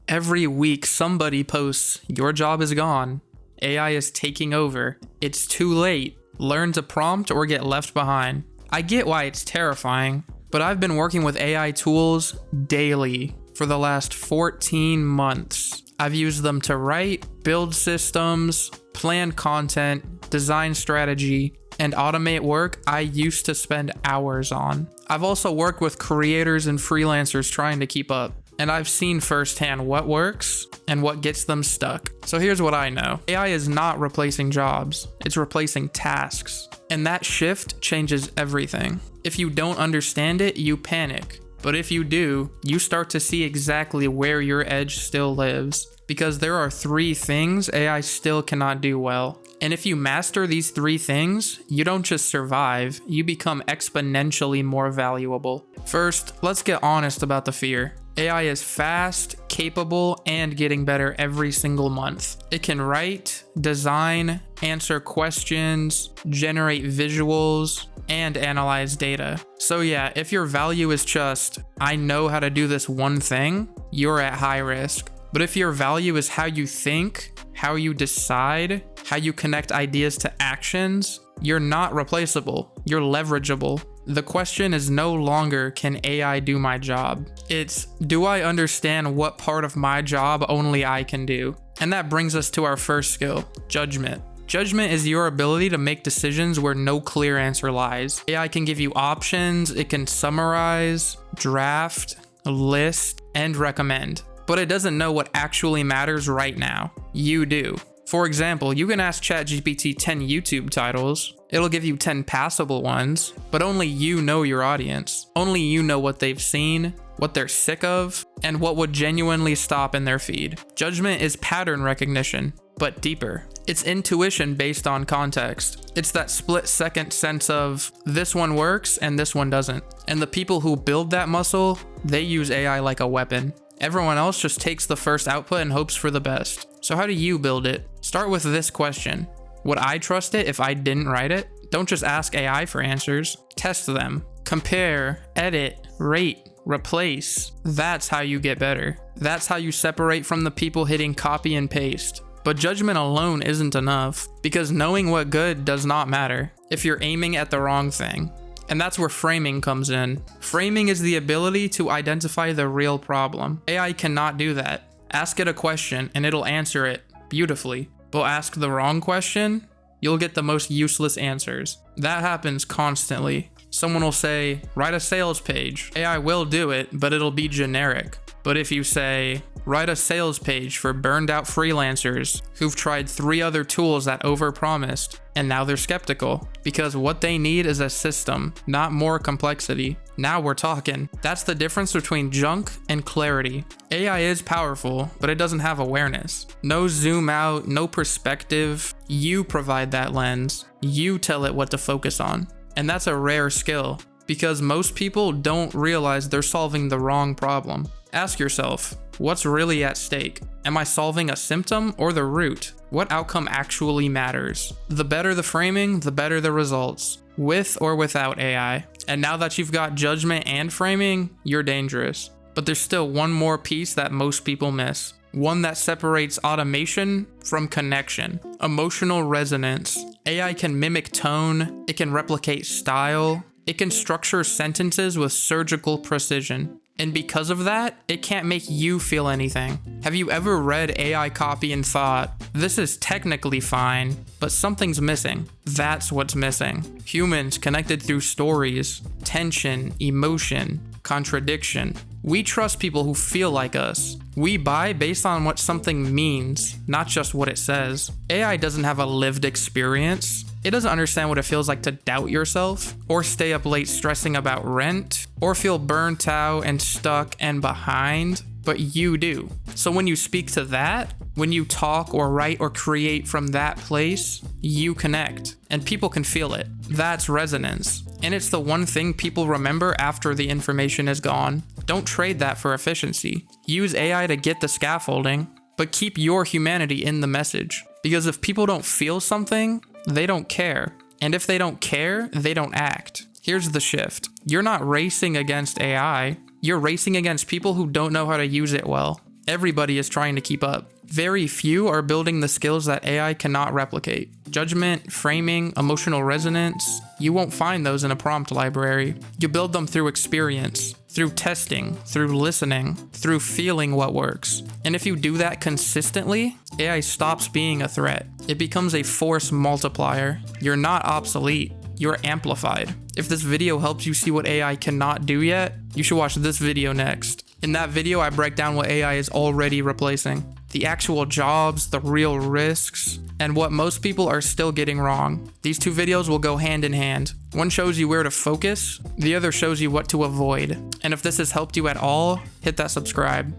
Every week, somebody posts, "Your job is gone. AI is taking over. It's too late. Learn to prompt or get left behind." I get why it's terrifying, but I've been working with AI tools daily for the last 14 months. I've used them to write, build systems, plan content, design strategy, and automate work I used to spend hours on. I've also worked with creators and freelancers trying to keep up, and I've seen firsthand what works and what gets them stuck. So here's what I know. AI is not replacing jobs, it's replacing tasks. And that shift changes everything. If you don't understand it, you panic. But if you do, you start to see exactly where your edge still lives. Because there are 3 things AI still cannot do well. And if you master these 3 things, you don't just survive, you become exponentially more valuable. First, let's get honest about the fear. AI is fast, capable, and getting better every single month. It can write, design, answer questions, generate visuals, and analyze data. So yeah, if your value is just, "I know how to do this one thing," you're at high risk. But if your value is how you think, how you decide, how you connect ideas to actions, you're not replaceable, you're leverageable. The question is no longer, can AI do my job? It's, do I understand what part of my job only I can do? And that brings us to our first skill, judgment. Judgment is your ability to make decisions where no clear answer lies. AI can give you options, it can summarize, draft, list, and recommend. But it doesn't know what actually matters right now. You do. For example, you can ask ChatGPT 10 YouTube titles. It'll give you 10 passable ones, but only you know your audience. Only you know what they've seen, what they're sick of, and what would genuinely stop in their feed. Judgment is pattern recognition, but deeper. It's intuition based on context. It's that split-second sense of, this one works and this one doesn't. And the people who build that muscle, they use AI like a weapon. Everyone else just takes the first output and hopes for the best. So how do you build it? Start with this question. Would I trust it if I didn't write it? Don't just ask AI for answers. Test them. Compare, edit, rate, replace. That's how you get better. That's how you separate from the people hitting copy and paste. But judgment alone isn't enough, because knowing what good does not matter if you're aiming at the wrong thing. And that's where framing comes in. Framing is the ability to identify the real problem. AI cannot do that. Ask it a question and it'll answer it beautifully. But ask the wrong question, you'll get the most useless answers. That happens constantly. Someone will say, write a sales page. AI will do it, but it'll be generic. But if you say, write a sales page for burned out freelancers who've tried 3 other tools that overpromised, and now they're skeptical, because what they need is a system, not more complexity. Now we're talking. That's the difference between junk and clarity. AI is powerful, but it doesn't have awareness. No zoom out, no perspective. You provide that lens. You tell it what to focus on. And that's a rare skill, because most people don't realize they're solving the wrong problem. Ask yourself, what's really at stake? Am I solving a symptom or the root? What outcome actually matters? The better the framing, the better the results, with or without AI. And now that you've got judgment and framing, you're dangerous. But there's still one more piece that most people miss. One that separates automation from connection. Emotional resonance. AI can mimic tone, it can replicate style, it can structure sentences with surgical precision. And because of that, it can't make you feel anything. Have you ever read AI copy and thought, this is technically fine, but something's missing? That's what's missing. Humans connected through stories, tension, emotion, contradiction. We trust people who feel like us. We buy based on what something means, not just what it says. AI doesn't have a lived experience. It doesn't understand what it feels like to doubt yourself, or stay up late stressing about rent, or feel burnt out and stuck and behind, but you do. So when you speak to that, when you talk or write or create from that place, you connect, and people can feel it. That's resonance. And it's the one thing people remember after the information is gone. Don't trade that for efficiency. Use AI to get the scaffolding, but keep your humanity in the message. Because if people don't feel something, they don't care. And if they don't care, they don't act. Here's the shift. You're not racing against AI. You're racing against people who don't know how to use it well. Everybody is trying to keep up. Very few are building the skills that AI cannot replicate. Judgment, framing, emotional resonance, you won't find those in a prompt library. You build them through experience, through testing, through listening, through feeling what works. And if you do that consistently, AI stops being a threat. It becomes a force multiplier. You're not obsolete, you're amplified. If this video helps you see what AI cannot do yet, you should watch this video next. In that video, I break down what AI is already replacing, the actual jobs, the real risks, and what most people are still getting wrong. These two videos will go hand in hand. One shows you where to focus, the other shows you what to avoid. And if this has helped you at all, hit that subscribe.